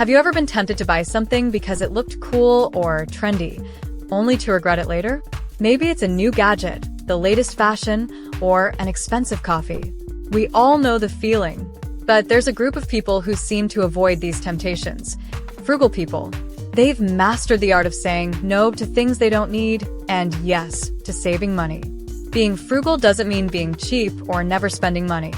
Have you ever been tempted to buy something because it looked cool or trendy, only to regret it later? Maybe it's a new gadget, the latest fashion, or an expensive coffee. We all know the feeling. But there's a group of people who seem to avoid these temptations. Frugal people. They've mastered the art of saying no to things they don't need and yes to saving money. Being frugal doesn't mean being cheap or never spending money.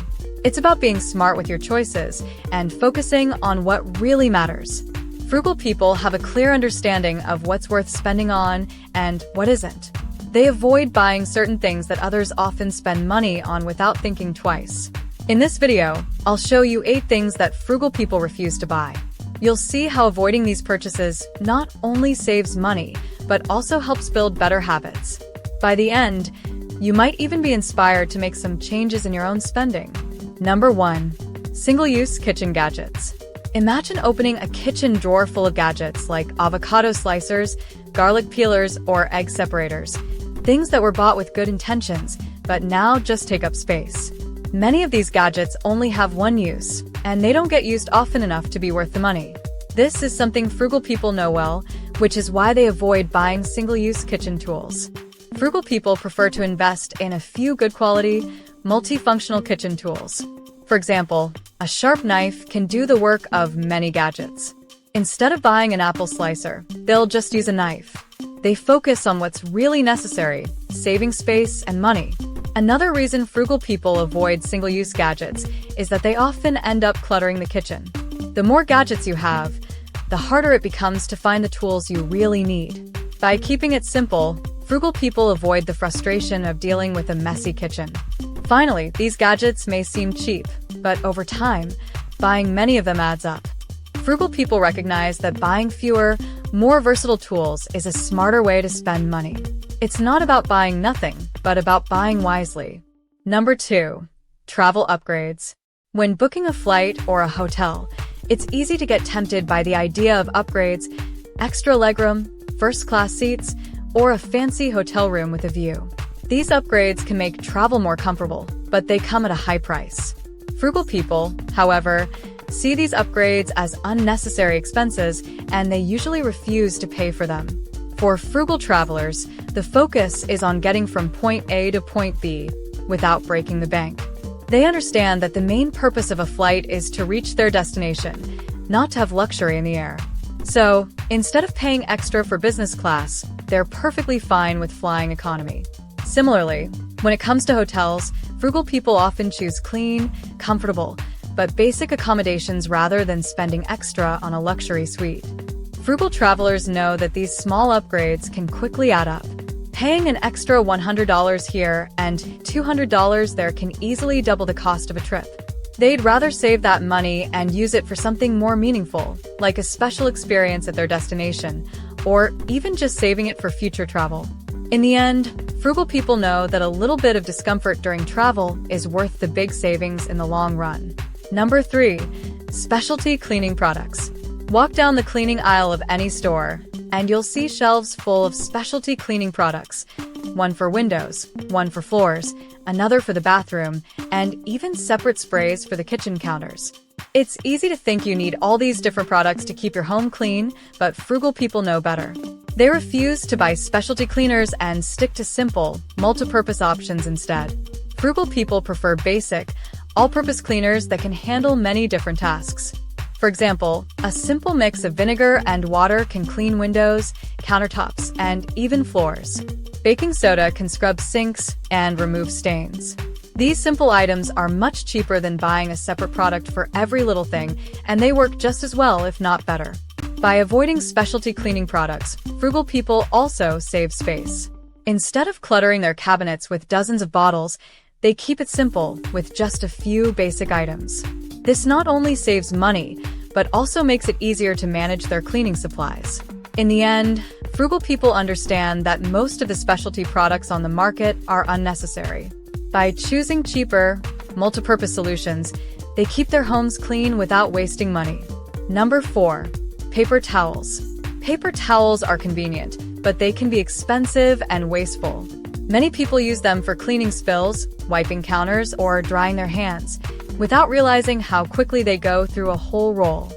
It's about being smart with your choices and focusing on what really matters. Frugal people have a clear understanding of what's worth spending on and what isn't. They avoid buying certain things that others often spend money on without thinking twice. In this video, I'll show you 8 things that frugal people refuse to buy. You'll see how avoiding these purchases not only saves money, but also helps build better habits. By the end, you might even be inspired to make some changes in your own spending. Number 1. Single-use kitchen gadgets. Imagine opening a kitchen drawer full of gadgets like avocado slicers, garlic peelers, or egg separators. Things that were bought with good intentions, but now just take up space. Many of these gadgets only have one use, and they don't get used often enough to be worth the money. This is something frugal people know well, which is why they avoid buying single-use kitchen tools. Frugal people prefer to invest in a few good quality, multifunctional kitchen tools. For example, a sharp knife can do the work of many gadgets. Instead of buying an apple slicer, they'll just use a knife. They focus on what's really necessary, saving space and money. Another reason frugal people avoid single-use gadgets is that they often end up cluttering the kitchen. The more gadgets you have, the harder it becomes to find the tools you really need. By keeping it simple, frugal people avoid the frustration of dealing with a messy kitchen. Finally, these gadgets may seem cheap, but over time, buying many of them adds up. Frugal people recognize that buying fewer, more versatile tools is a smarter way to spend money. It's not about buying nothing, but about buying wisely. Number 2. Travel upgrades. When booking a flight or a hotel, it's easy to get tempted by the idea of upgrades, extra legroom, first-class seats, or a fancy hotel room with a view. These upgrades can make travel more comfortable, but they come at a high price. Frugal people, however, see these upgrades as unnecessary expenses, and they usually refuse to pay for them. For frugal travelers, the focus is on getting from point A to point B without breaking the bank. They understand that the main purpose of a flight is to reach their destination, not to have luxury in the air. So, instead of paying extra for business class, they're perfectly fine with flying economy. Similarly, when it comes to hotels, frugal people often choose clean, comfortable, but basic accommodations rather than spending extra on a luxury suite. Frugal travelers know that these small upgrades can quickly add up. Paying an extra $100 here and $200 there can easily double the cost of a trip. They'd rather save that money and use it for something more meaningful, like a special experience at their destination, or even just saving it for future travel. In the end, frugal people know that a little bit of discomfort during travel is worth the big savings in the long run. Number 3. Specialty cleaning products. Walk down the cleaning aisle of any store, and you'll see shelves full of specialty cleaning products. One for windows, one for floors, another for the bathroom, and even separate sprays for the kitchen counters. It's easy to think you need all these different products to keep your home clean, but frugal people know better. They refuse to buy specialty cleaners and stick to simple, multi-purpose options instead. Frugal people prefer basic, all-purpose cleaners that can handle many different tasks. For example, a simple mix of vinegar and water can clean windows, countertops, and even floors. Baking soda can scrub sinks and remove stains. These simple items are much cheaper than buying a separate product for every little thing, and they work just as well, if not better. By avoiding specialty cleaning products, frugal people also save space. Instead of cluttering their cabinets with dozens of bottles, they keep it simple with just a few basic items. This not only saves money, but also makes it easier to manage their cleaning supplies. In the end, frugal people understand that most of the specialty products on the market are unnecessary. By choosing cheaper, multi-purpose solutions, they keep their homes clean without wasting money. Number 4. Paper towels. Paper towels are convenient, but they can be expensive and wasteful. Many people use them for cleaning spills, wiping counters, or drying their hands, without realizing how quickly they go through a whole roll.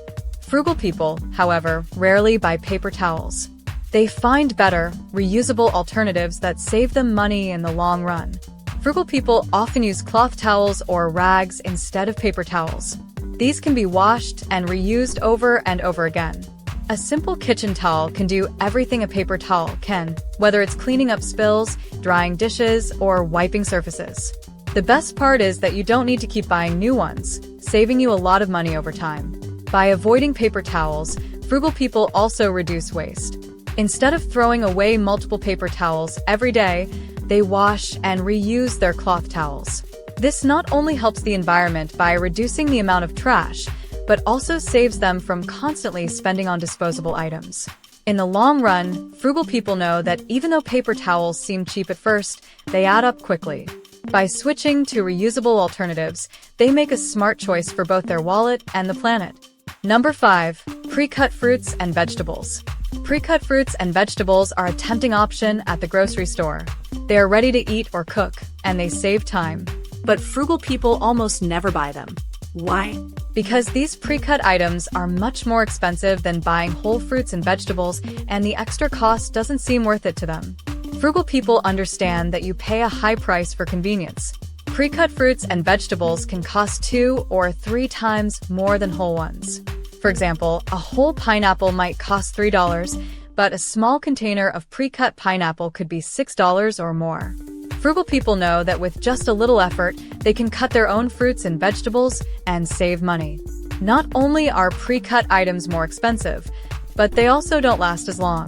Frugal people, however, rarely buy paper towels. They find better, reusable alternatives that save them money in the long run. Frugal people often use cloth towels or rags instead of paper towels. These can be washed and reused over and over again. A simple kitchen towel can do everything a paper towel can, whether it's cleaning up spills, drying dishes, or wiping surfaces. The best part is that you don't need to keep buying new ones, saving you a lot of money over time. By avoiding paper towels, frugal people also reduce waste. Instead of throwing away multiple paper towels every day, they wash and reuse their cloth towels. This not only helps the environment by reducing the amount of trash, but also saves them from constantly spending on disposable items. In the long run, frugal people know that even though paper towels seem cheap at first, they add up quickly. By switching to reusable alternatives, they make a smart choice for both their wallet and the planet. Number 5. Pre-cut fruits and vegetables. Pre-cut fruits and vegetables are a tempting option at the grocery store. They are ready to eat or cook, and they save time. But frugal people almost never buy them. Why? Because these pre-cut items are much more expensive than buying whole fruits and vegetables, and the extra cost doesn't seem worth it to them. Frugal people understand that you pay a high price for convenience. Pre-cut fruits and vegetables can cost 2 or 3 times more than whole ones. For example, a whole pineapple might cost $3, but a small container of pre-cut pineapple could be $6 or more. Frugal people know that with just a little effort, they can cut their own fruits and vegetables and save money. Not only are pre-cut items more expensive, but they also don't last as long.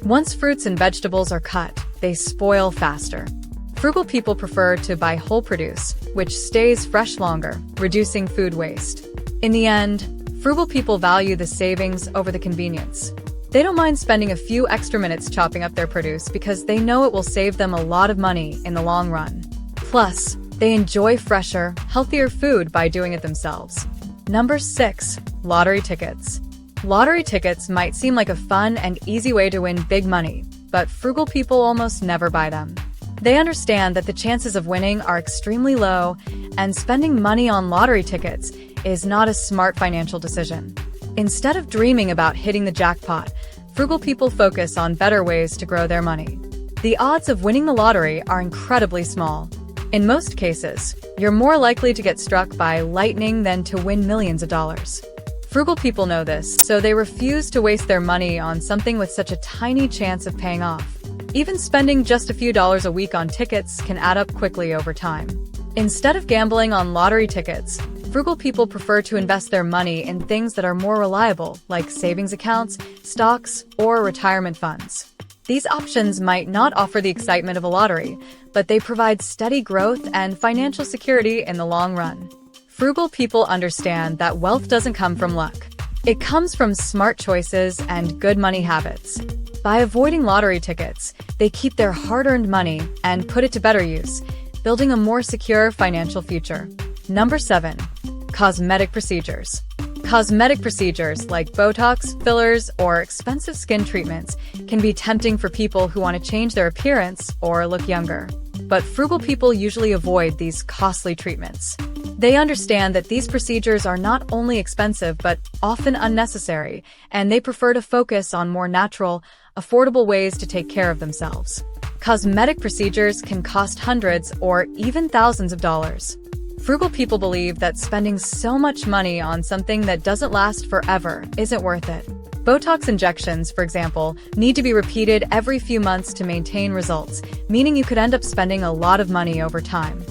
Once fruits and vegetables are cut, they spoil faster. Frugal people prefer to buy whole produce, which stays fresh longer, reducing food waste. In the end, frugal people value the savings over the convenience. They don't mind spending a few extra minutes chopping up their produce because they know it will save them a lot of money in the long run. Plus, they enjoy fresher, healthier food by doing it themselves. Number 6. Lottery tickets. Lottery tickets might seem like a fun and easy way to win big money, but frugal people almost never buy them. They understand that the chances of winning are extremely low, and spending money on lottery tickets is not a smart financial decision. Instead of dreaming about hitting the jackpot, frugal people focus on better ways to grow their money. The odds of winning the lottery are incredibly small. In most cases, you're more likely to get struck by lightning than to win millions of dollars. Frugal people know this, so they refuse to waste their money on something with such a tiny chance of paying off. Even spending just a few dollars a week on tickets can add up quickly over time. Instead of gambling on lottery tickets, frugal people prefer to invest their money in things that are more reliable, like savings accounts, stocks, or retirement funds. These options might not offer the excitement of a lottery, but they provide steady growth and financial security in the long run. Frugal people understand that wealth doesn't come from luck. It comes from smart choices and good money habits. By avoiding lottery tickets, they keep their hard-earned money and put it to better use, building a more secure financial future. Number 7. Cosmetic procedures. Cosmetic procedures like Botox, fillers, or expensive skin treatments can be tempting for people who want to change their appearance or look younger. But frugal people usually avoid these costly treatments. They understand that these procedures are not only expensive but often unnecessary, and they prefer to focus on more natural, affordable ways to take care of themselves. Cosmetic procedures can cost hundreds or even thousands of dollars. Frugal people believe that spending so much money on something that doesn't last forever isn't worth it. Botox injections, for example, need to be repeated every few months to maintain results, meaning you could end up spending a lot of money over time.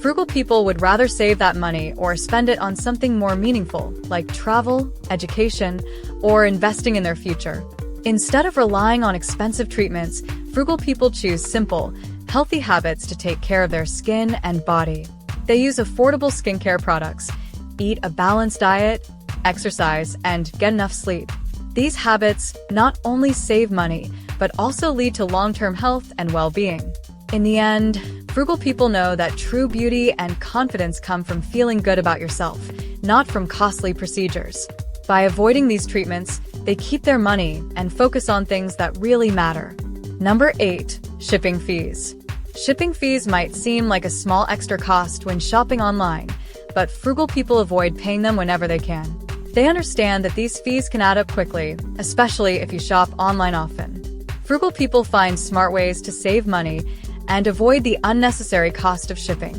Frugal people would rather save that money or spend it on something more meaningful, like travel, education, or investing in their future. Instead of relying on expensive treatments, frugal people choose simple, healthy habits to take care of their skin and body. They use affordable skincare products, eat a balanced diet, exercise, and get enough sleep. These habits not only save money, but also lead to long-term health and well-being. In the end, frugal people know that true beauty and confidence come from feeling good about yourself, not from costly procedures. By avoiding these treatments, they keep their money and focus on things that really matter. Number 8. Shipping fees. Shipping fees might seem like a small extra cost when shopping online, but frugal people avoid paying them whenever they can. They understand that these fees can add up quickly, especially if you shop online often. Frugal people find smart ways to save money and avoid the unnecessary cost of shipping.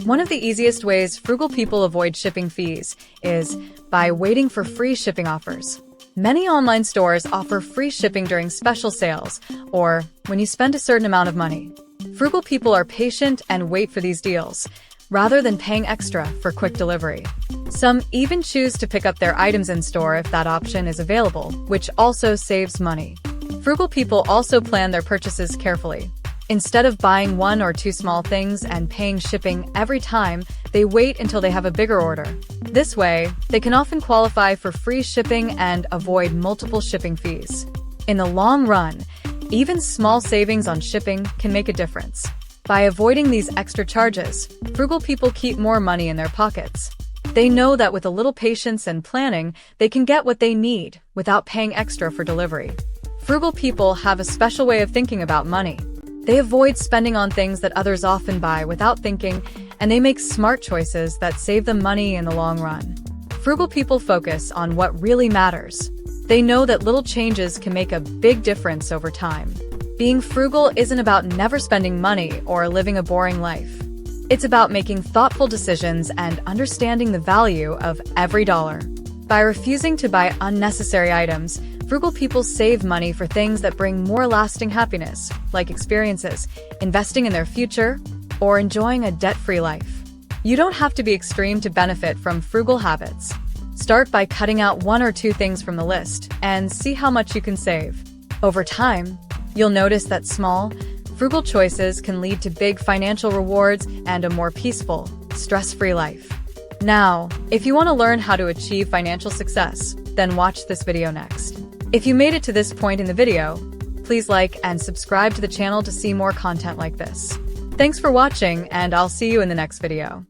One of the easiest ways frugal people avoid shipping fees is by waiting for free shipping offers. Many online stores offer free shipping during special sales or when you spend a certain amount of money. Frugal people are patient and wait for these deals, rather than paying extra for quick delivery. Some even choose to pick up their items in store if that option is available, which also saves money. Frugal people also plan their purchases carefully. Instead of buying one or two small things and paying shipping every time, they wait until they have a bigger order. This way, they can often qualify for free shipping and avoid multiple shipping fees. In the long run, even small savings on shipping can make a difference. By avoiding these extra charges, frugal people keep more money in their pockets. They know that with a little patience and planning, they can get what they need without paying extra for delivery. Frugal people have a special way of thinking about money. They avoid spending on things that others often buy without thinking, and they make smart choices that save them money in the long run. Frugal people focus on what really matters. They know that little changes can make a big difference over time. Being frugal isn't about never spending money or living a boring life. It's about making thoughtful decisions and understanding the value of every dollar. By refusing to buy unnecessary items, frugal people save money for things that bring more lasting happiness, like experiences, investing in their future, or enjoying a debt-free life. You don't have to be extreme to benefit from frugal habits. Start by cutting out one or two things from the list and see how much you can save. Over time, you'll notice that small, frugal choices can lead to big financial rewards and a more peaceful, stress-free life. Now, if you want to learn how to achieve financial success, then watch this video next. If you made it to this point in the video, please like and subscribe to the channel to see more content like this. Thanks for watching, and I'll see you in the next video.